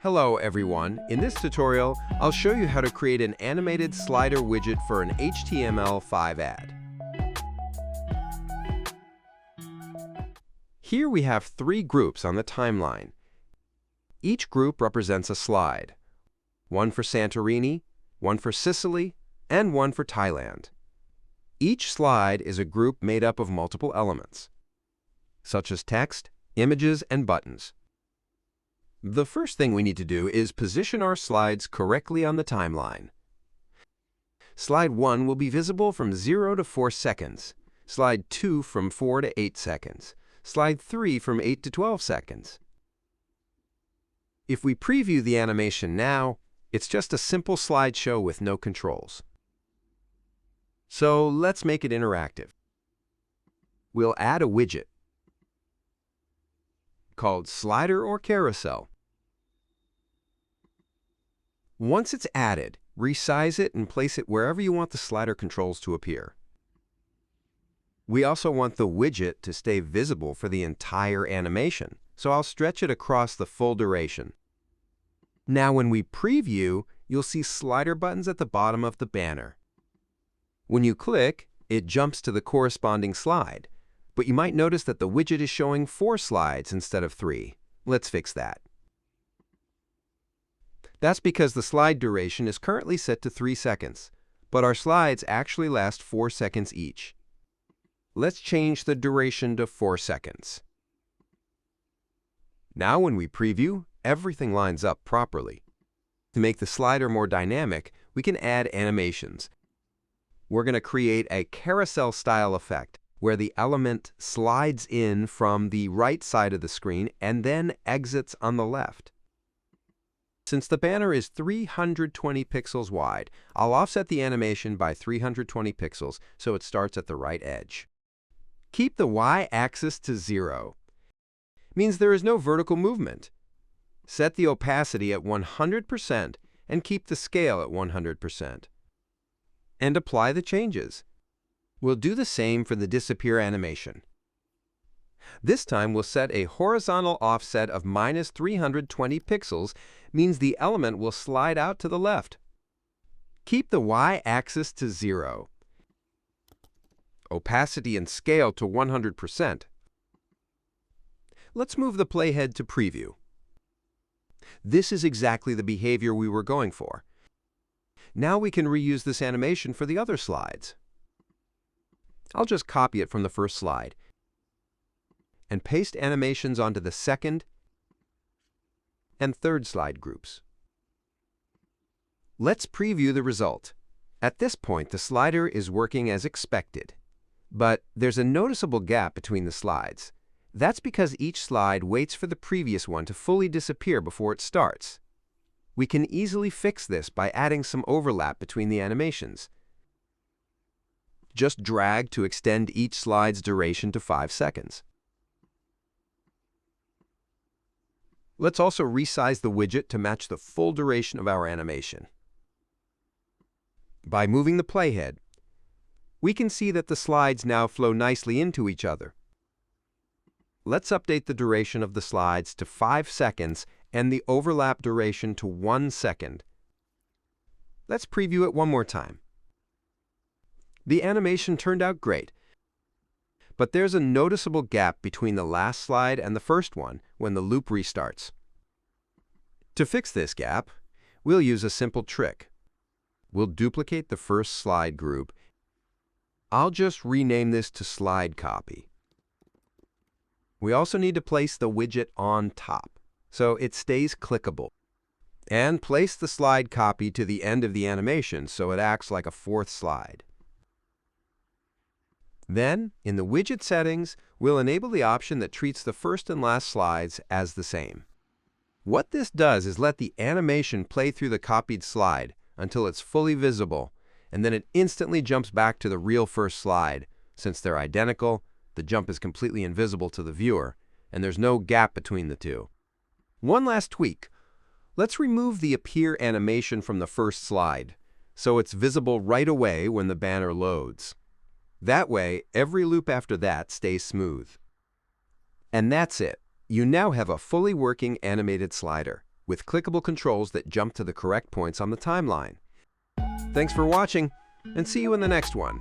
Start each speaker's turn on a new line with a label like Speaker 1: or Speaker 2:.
Speaker 1: Hello everyone, in this tutorial I'll show you how to create an animated slider widget for an HTML5 ad. Here we have three groups on the timeline. Each group represents a slide, one for Santorini, one for Sicily, and one for Thailand. Each slide is a group made up of multiple elements, such as text, images, and buttons. The first thing we need to do is position our slides correctly on the timeline. Slide 1 will be visible from 0 to 4 seconds, Slide 2 from 4 to 8 seconds, Slide 3 from 8 to 12 seconds. If we preview the animation now, it's just a simple slideshow with no controls. So let's make it interactive. We'll add a widget called slider or carousel. Once it's added, resize it and place it wherever you want the slider controls to appear. We also want the widget to stay visible for the entire animation, so I'll stretch it across the full duration. Now when we preview, you'll see slider buttons at the bottom of the banner. When you click, it jumps to the corresponding slide, but you might notice that the widget is showing 4 slides instead of 3. Let's fix that. That's because the slide duration is currently set to 3 seconds, but our slides actually last 4 seconds each. Let's change the duration to 4 seconds. Now when we preview, everything lines up properly. To make the slider more dynamic, we can add animations. We're going to create a carousel-style effect, where the element slides in from the right side of the screen and then exits on the left. Since the banner is 320 pixels wide, I'll offset the animation by 320 pixels so it starts at the right edge. Keep the y-axis to 0. Means there is no vertical movement. Set the opacity at 100% and keep the scale at 100%. And apply the changes. We'll do the same for the disappear animation. This time we'll set a horizontal offset of -320 pixels, means the element will slide out to the left. Keep the y-axis to 0. Opacity and scale to 100%. Let's move the playhead to preview. This is exactly the behavior we were going for. Now we can reuse this animation for the other slides. I'll just copy it from the first slide and paste animations onto the second and third slide groups. Let's preview the result. At this point, the slider is working as expected, but there's a noticeable gap between the slides. That's because each slide waits for the previous one to fully disappear before it starts. We can easily fix this by adding some overlap between the animations. Just drag to extend each slide's duration to 5 seconds. Let's also resize the widget to match the full duration of our animation. By moving the playhead, we can see that the slides now flow nicely into each other. Let's update the duration of the slides to 5 seconds and the overlap duration to 1 second. Let's preview it one more time. The animation turned out great, but there's a noticeable gap between the last slide and the first one when the loop restarts. To fix this gap, we'll use a simple trick. We'll duplicate the first slide group. I'll just rename this to slide copy. We also need to place the widget on top, so it stays clickable. And place the slide copy to the end of the animation so it acts like a 4th slide. Then, in the widget settings, we'll enable the option that treats the first and last slides as the same. What this does is let the animation play through the copied slide until it's fully visible, and then it instantly jumps back to the real first slide. Since they're identical, the jump is completely invisible to the viewer, and there's no gap between the two. One last tweak. Let's remove the appear animation from the first slide, so it's visible right away when the banner loads. That way, every loop after that stays smooth. And that's it. You now have a fully working animated slider. with clickable controls that jump to the correct points on the timeline. Thanks for watching, and see you in the next one.